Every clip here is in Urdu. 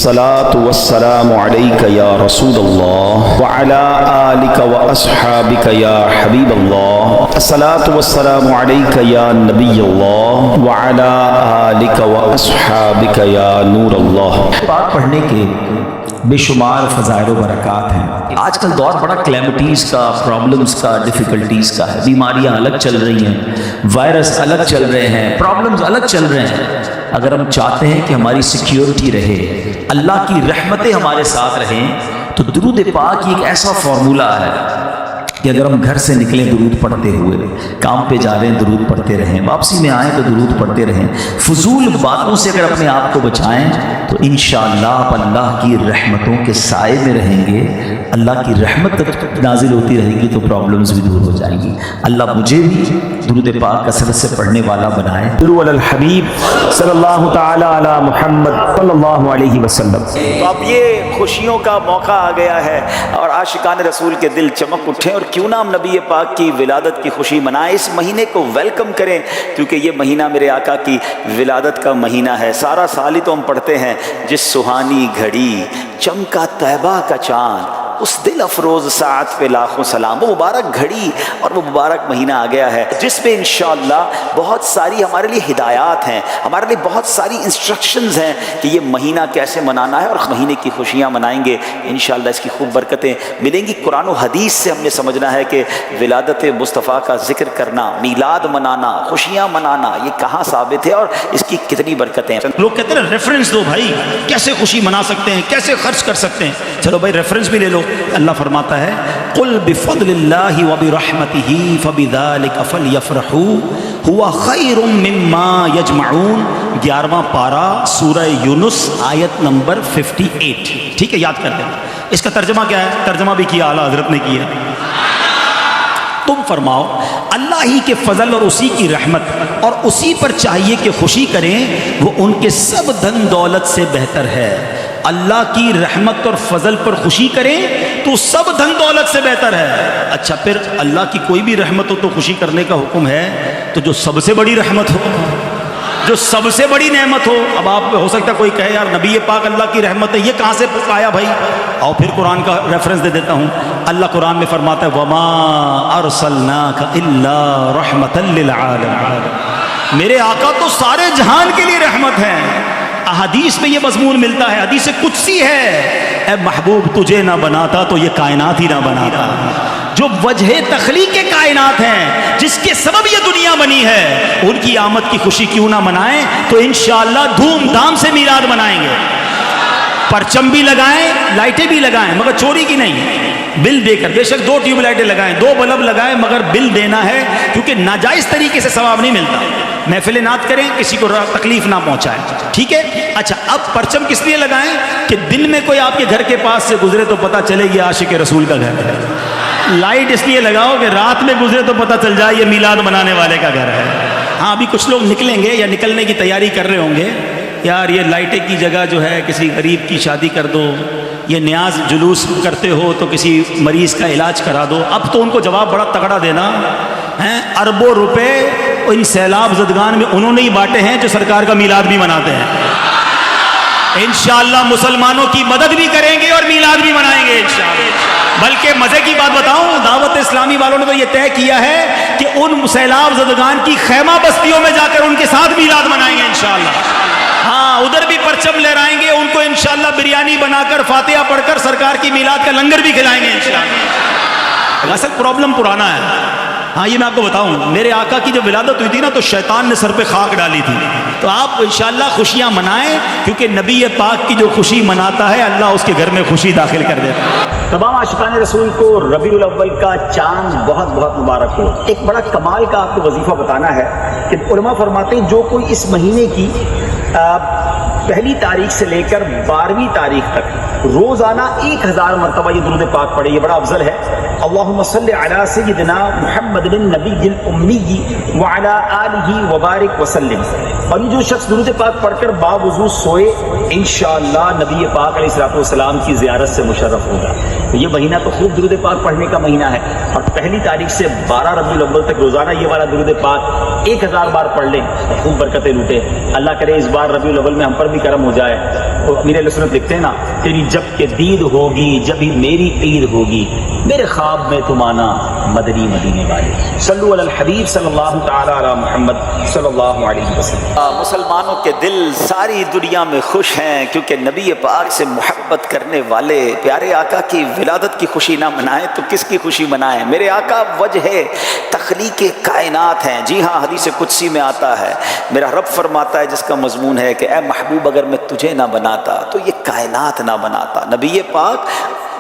الصلاة والسلام عليك يا رسول الله وعلى آلك وأصحابك يا حبيب الله. الصلاة والسلام عليك يا نبي الله وعلى آلك وأصحابك يا نور الله. پاک پڑھنے کے بے شمار فضائل و برکات ہیں. آج کل دور بڑا کلیمٹیز کا، پرابلمز کا، ڈیفیکلٹیز کا ہے. بیماریاں الگ چل رہی ہیں، وائرس الگ چل رہے ہیں، پرابلمز الگ چل رہے ہیں. اگر ہم چاہتے ہیں کہ ہماری سیکیورٹی رہے، اللہ کی رحمتیں ہمارے ساتھ رہیں، تو درود پاک ایک ایسا فارمولہ ہے کہ اگر ہم گھر سے نکلیں درود پڑھتے ہوئے، کام پہ جا رہے ہیں درود پڑھتے رہیں، واپسی میں آئیں تو درود پڑھتے رہیں، فضول باتوں سے اگر اپنے آپ کو بچائیں تو انشاءاللہ آپ اللہ کی رحمتوں کے سائے میں رہیں گے. اللہ کی رحمت نازل ہوتی رہے گی تو پرابلمز بھی دور ہو جائیں گی. اللہ مجھے بھی درود پاک کثرت سے پڑھنے والا بنائے. صلو علی الحبیب صلی اللہ تعالی علی محمد صلی اللہ علیہ وسلم. تو اب یہ خوشیوں کا موقع آ گیا ہے اور عاشقان رسول کے دل چمک اٹھیں، اور کیوں نہ ہم نبی پاک کی ولادت کی خوشی منائیں. اس مہینے کو ویلکم کریں، کیونکہ یہ مہینہ میرے آقا کی ولادت کا مہینہ ہے. سارا سال ہی تو ہم پڑھتے ہیں جس سہانی گھڑی چمکا طیبہ کا چاند، اس دل افروز ساعت پہ لاکھوں سلام. وہ مبارک گھڑی اور وہ مبارک مہینہ آ گیا ہے جس میں انشاءاللہ بہت ساری ہمارے لیے ہدایات ہیں، ہمارے لیے بہت ساری انسٹرکشنز ہیں کہ یہ مہینہ کیسے منانا ہے، اور مہینے کی خوشیاں منائیں گے انشاءاللہ. اس کی خوب برکتیں ملیں گی. قرآن و حدیث سے ہم نے سمجھنا ہے کہ ولادت مصطفیٰ کا ذکر کرنا، میلاد منانا، خوشیاں منانا، یہ کہاں ثابت ہے اور اس کی کتنی برکتیں ہیں. لوگ کہتے ہیں ریفرنس دو بھائی، کیسے خوشی منا سکتے ہیں، کیسے خرچ کر سکتے ہیں. چلو بھائی ریفرنس بھی لے لو. اللہ فرماتا ہے قل بفضل اللہ وبرحمتہ فبذلک فلیفرحوا هو خیر مما یجمعون. 11واں پارہ سورہ یونس آیت نمبر 58. ٹھیک ہے، یاد کر لیں. اس کا ترجمہ کیا ہے؟ ترجمہ بھی کیا اعلیٰ حضرت نے کیا. تم فرماؤ اللہ ہی کے فضل اور اسی کی رحمت اور اسی پر چاہیے کہ خوشی کریں، وہ ان کے سب دھن دولت سے بہتر ہے. اللہ کی رحمت اور فضل پر خوشی کریں تو سب دھن دولت سے بہتر ہے. اچھا، پھر اللہ کی کوئی بھی رحمت ہو تو خوشی کرنے کا حکم ہے، تو جو سب سے بڑی رحمت ہو، جو سب سے بڑی نعمت ہو. اب آپ ہو سکتا ہے کوئی کہے یار نبی پاک اللہ کی رحمت ہے، یہ کہاں سے آیا بھائی؟ اور پھر قرآن کا ریفرنس دے دیتا ہوں. اللہ قرآن میں فرماتا ہے وما ارسلناک الا رحمتا للعالمین. میرے آقا تو سارے جہان کے لیے رحمت ہیں. احادیث میں یہ مضمون ملتا ہے، حدیث قدسی ہے، اے محبوب تجھے نہ بناتا تو یہ کائنات ہی نہ بناتا. جو وجہ تخلیق کے کائنات ہیں، جس کے سبب یہ دنیا بنی ہے، ان کی آمد کی خوشی کیوں نہ منائیں؟ تو انشاءاللہ دھوم دھام سے میلاد منائیں گے. پرچم بھی لگائیں، لائٹیں بھی لگائیں، مگر چوری کی نہیں، بل دے کر. بے شک 2 ٹیوب لائٹیں لگائیں، 2 بلب لگائیں، مگر بل دینا ہے، کیونکہ ناجائز طریقے سے ثواب نہیں ملتا. محفل نعت کریں، کسی کو تکلیف نہ پہنچائیں. ٹھیک ہے. اچھا، اب پرچم کس لیے لگائیں؟ کہ دن میں کوئی آپ کے گھر کے پاس سے گزرے تو پتہ چلے یہ عاشق رسول کا گھر ہے. لائٹ اس لیے لگاؤ کہ رات میں گزرے تو پتہ چل جائے یہ میلاد منانے والے کا گھر ہے. ہاں، ابھی کچھ لوگ نکلیں گے یا نکلنے کی تیاری کر رہے ہوں گے، یار یہ لائٹیں کی جگہ جو ہے کسی غریب کی شادی کر دو، یہ نیاز جلوس کرتے ہو تو کسی مریض کا علاج کرا دو. اب تو ان کو جواب بڑا تگڑا دینا ہے. اربوں روپے ان سیلاب زدگان میں انہوں نے ہی بانٹے ہیں جو سرکار کا میلاد بھی مناتے ہیں. انشاءاللہ مسلمانوں کی مدد بھی کریں گے اور میلاد بھی منائیں گے انشاءاللہ. بلکہ مزے کی بات بتاؤں، دعوت اسلامی والوں نے تو یہ طے کیا ہے کہ ان سیلاب زدگان کی خیمہ بستیوں میں جا کر ان کے ساتھ میلاد منائیں گے انشاءاللہ. ہاں، ادھر بھی پرچم لہرائیں گے، ان کو انشاءاللہ بریانی بنا کر فاتحہ پڑھ کر سرکار کی میلاد کا لنگر بھی کھلائیں گے انشاءاللہ. اصل پرابلم پرانا ہے. ہاں، یہ میں آپ کو بتاؤں، میرے آقا کی جب ولادت ہوئی تھی نا تو شیطان نے سر پہ خاک ڈالی تھی. تو آپ انشاءاللہ خوشیاں منائیں، کیونکہ نبی پاک کی جو خوشی مناتا ہے اللہ اس کے گھر میں خوشی داخل کر دیتا ہے. تمام عاشقان رسول کو ربیع الاول کا چاند بہت بہت مبارک ہو. ایک بڑا کمال کا آپ کو وظیفہ بتانا ہے کہ علماء فرماتے ہیں جو کوئی اس مہینے کی پہلی تاریخ سے لے کر 12ویں تاریخ تک روزانہ 1000 مرتبہ یہ درود پاک پڑھے، یہ بڑا افضل ہے. اللہم صلی علی سیدنا محمد النبی الامی وعلی آلہ وبارک وسلم. اور یہ جو شخص درود پاک پڑھ کر باوضو سوئے انشاءاللہ نبی پاک علیہ الصلوۃ والسلام کی زیارت سے مشرف ہوگا. یہ مہینہ تو خوب درود پاک پڑھنے کا مہینہ ہے، اور پہلی تاریخ سے 12 ربیع الاول تک روزانہ یہ والا درود پاک 1000 بار پڑھ لیں، خوب برکتیں لوٹیں. اللہ کرے اس بار ربیع الاول میں ہم پر بھی کرم ہو جائے. وہ امیر اہل سنت لکھتے ہیں نا، تیری جب کہ دید ہوگی جبھی میری عید ہوگی، میرے خواب میں تم آنا مدنی مدینے والے۔ صلو علی الحبیب صلی اللہ تعالی علی محمد صلی اللہ علیہ وسلم۔ مسلمانوں کے دل ساری دنیا میں خوش ہیں کیونکہ نبی پاک سے محبت کرنے والے پیارے آقا کی ولادت کی خوشی نہ منائیں تو کس کی خوشی منائیں؟ میرے آقا وجہ تخلیق کائنات ہیں۔ جی ہاں، حدیث قدسی میں آتا ہے، میرا رب فرماتا ہے جس کا مضمون ہے کہ اے محبوب اگر میں تجھے نہ بناتا تو یہ کائنات نہ بناتا۔ نبی پاک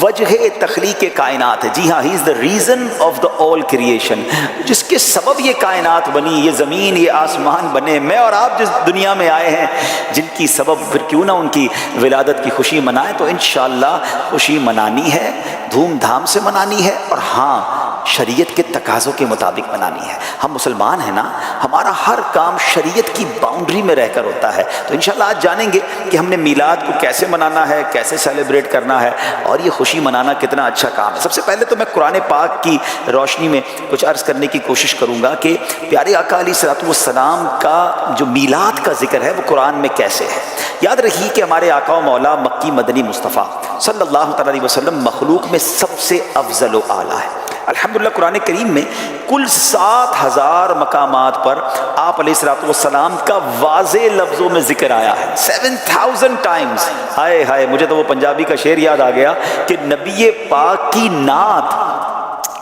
وجہ تخلیق کائنات ہے۔ جی ہاں، he is the reason of the all creation, جس کے سبب یہ کائنات بنی، یہ زمین، یہ آسمان بنے، میں اور آپ جس دنیا میں آئے ہیں جن کی سبب، پھر کیوں نہ ان کی ولادت کی خوشی منائیں؟ تو انشاءاللہ خوشی منانی ہے، دھوم دھام سے منانی ہے، اور ہاں شریعت کے تقاضوں کے مطابق منانی ہے۔ ہم مسلمان ہیں نا، ہمارا ہر کام شریعت کی باؤنڈری میں رہ کر ہوتا ہے۔ تو انشاءاللہ آج جانیں گے کہ ہم نے میلاد کو کیسے منانا ہے، کیسے سیلیبریٹ کرنا ہے، اور یہ خوشی منانا کتنا اچھا کام ہے۔ سب سے پہلے تو میں قرآن پاک کی روشنی میں کچھ عرض کرنے کی کوشش کروں گا کہ پیارے آقا علیہ الصلوۃ والسلام کا جو میلاد کا ذکر ہے وہ قرآن میں کیسے ہے۔ یاد رکھیے کہ ہمارے آقا و مولا مکی مدنی مصطفیٰ صلی اللہ تعالی علیہ وسلم مخلوق میں سب سے افضل و اعلیٰ ہے۔ الحمدللہ قرآن کریم میں کل 7000 مقامات پر آپ علیہ الصلوۃ والسلام کا واضح لفظوں میں ذکر آیا ہے، 7000 ٹائمز۔ ہائے ہائے، مجھے تو وہ پنجابی کا شعر یاد آ گیا کہ نبی پاک کی نعت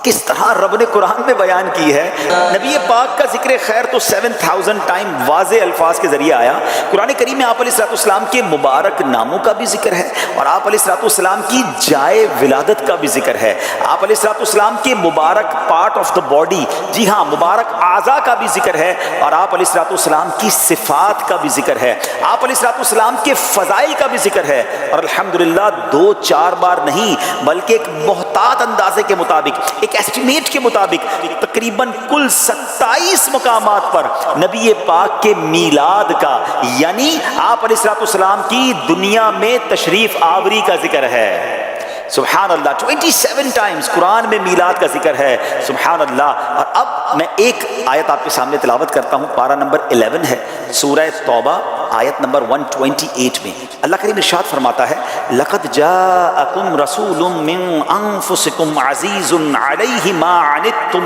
کس طرح رب نے قرآن میں بیان کی ہے۔ نبی پاک کا ذکر خیر تو 7000 ٹائم واضح الفاظ کے ذریعے آیا۔ قرآن کریم میں آپ علیہ الصلوۃ والسلام کے مبارک ناموں کا بھی ذکر ہے، اور آپ علیہ الصلوۃ والسلام کی جائے ولادت کا بھی ذکر ہے۔ آپ علیہ الصلوۃ والسلام کے مبارک پارٹ آف دا باڈی، جی ہاں مبارک اعضاء کا بھی ذکر ہے، اور آپ علیہ الصلوۃ والسلام کی صفات کا بھی ذکر ہے۔ آپ علیہ الصلوۃ والسلام کے فضائل کا بھی ذکر ہے، اور الحمدللہ 2-4 بار نہیں بلکہ ایک محتاط اندازے کے مطابق، ایک ایسٹیمیٹ کے مطابق تقریباً کل 27 مقامات پر نبی پاک کے میلاد کا، یعنی آپ علیہ الصلوۃ والسلام کی دنیا میں تشریف آوری کا ذکر ہے۔ سبحان اللہ، 27 ٹائمز قرآن میں میلاد کا ذکر ہے۔ سبحان اللہ۔ اور اب میں ایک آیت آپ کے سامنے تلاوت کرتا ہوں، پارہ نمبر 11 ہے، سورہ توبہ آیت نمبر 128 میں اللہ کریم ارشاد فرماتا ہے، لَقَدْ جَاءَكُمْ رَسُولٌ مِّنْ أَنفُسِكُمْ عَزِيزٌ عَلَيْهِ مَا عَنِتُّمْ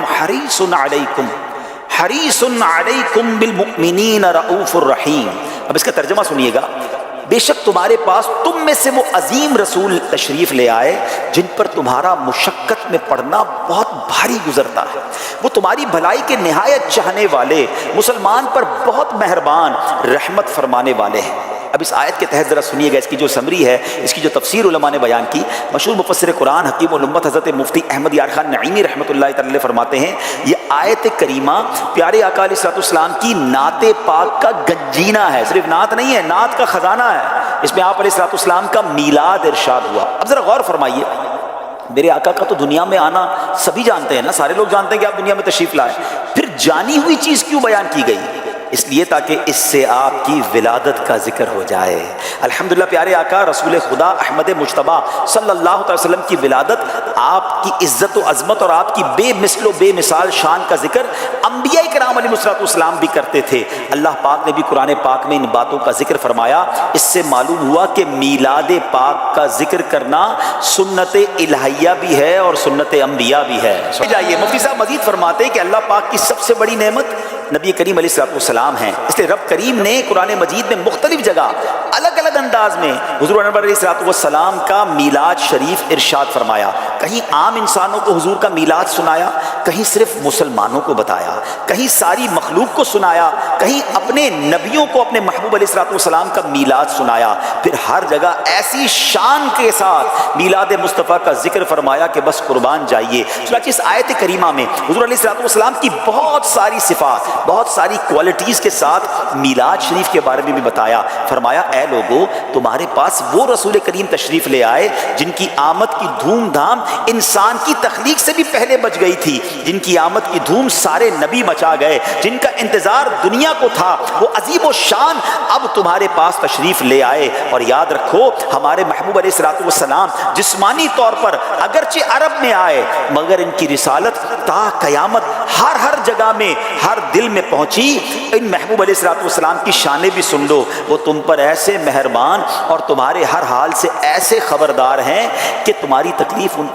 حَرِيصٌ عَلَيْكُمْ بِالْمُؤْمِنِينَ رَءُوفٌ الرَّحِيمٌ۔ اب اس کا ترجمہ سنیے گا، بے شک تمہارے پاس تم میں سے وہ عظیم رسول تشریف لے آئے جن پر تمہارا مشقت میں پڑنا بہت بھاری گزرتا ہے، وہ تمہاری بھلائی کے نہایت چاہنے والے، مسلمان پر بہت مہربان، رحمت فرمانے والے ہیں۔ اب اس آیت کے تحت ذرا سنیے گا، اس کی جو سمری ہے، اس کی جو تفسیر علماء نے بیان کی۔ مشہور مفسر قرآن حکیم الامت حضرت مفتی احمد یار خان نعیمی رحمۃ اللہ تعالی فرماتے ہیں، یہ آیت کریمہ پیارے آقا علیہ الصلوۃ والسلام کی نعت پاک کا گنجینہ ہے، صرف نعت نہیں ہے، نعت کا خزانہ ہے۔ اس میں آپ علیہ الصلوۃ والسلام کا میلاد ارشاد ہوا۔ اب ذرا غور فرمائیے، میرے آقا کا تو دنیا میں آنا سبھی جانتے ہیں نا، سارے لوگ جانتے ہیں کہ آپ دنیا میں تشریف لائے، پھر جانی ہوئی چیز کیوں بیان کی گئی؟ اس لیے تاکہ اس سے آپ کی ولادت کا ذکر ہو جائے۔ الحمدللہ پیارے آقا رسول خدا احمد مجتبیٰ صلی اللہ علیہ وسلم کی ولادت، آپ کی عزت و عظمت اور آپ کی بے مثل و بے مثال شان کا ذکر انبیاء کرام علیہ السلام بھی کرتے تھے۔ اللہ پاک نے بھی قرآن پاک میں ان باتوں کا ذکر فرمایا۔ اس سے معلوم ہوا کہ میلاد پاک کا ذکر کرنا سنت الہیہ بھی ہے اور سنت انبیاء بھی ہے۔ جائیے مفتی صاحب مزید فرماتے ہیں کہ اللہ پاک کی سب سے بڑی نعمت نبی کریم علیہ السلام ہیں، اس لیے رب کریم نے قرآن مجید میں مختلف جگہ الگ الگ انداز میں حضور انور علیہ السلام کا میلاد شریف ارشاد فرمایا۔ کہیں عام انسانوں کو حضور کا میلاد سنایا، کہیں صرف مسلمانوں کو بتایا، کہیں ساری مخلوق کو سنایا، کہیں اپنے نبیوں کو اپنے محبوب علیہ السلام کا میلاد سنایا، پھر ہر جگہ ایسی شان کے ساتھ میلاد مصطفیٰ کا ذکر فرمایا کہ بس قربان جائیے۔ چنانچہ اس آیت کریمہ میں حضور علیہ السلام کی بہت ساری صفات، بہت ساری کوالٹیز کے ساتھ میلاد شریف کے بارے میں بھی بتایا۔ فرمایا اے لوگو، تمہارے پاس وہ رسول کریم تشریف لے آئے جن کی آمد کی دھوم دھام انسان کی تخلیق سے بھی پہلے بچ گئی تھی، جن کی آمد کی دھوم سارے نبی مچا گئے، جن کا انتظار دنیا کو تھا، وہ عظیم و شان اب تمہارے پاس تشریف لے آئے۔ اور یاد رکھو ہمارے محبوب علیہ السلام جسمانی طور پر اگرچہ عرب میں آئے، مگر ان کی رسالت تا قیامت ہر جگہ میں ہر دل میں پہنچی، ان محبوب علیہ السلام کی شانیں بھی سن لو، وہ تم پر ایسے مہربان اور تمہارے ہر حال سے ایسے خبردار ہیں کہ تمہاری تکلیف ان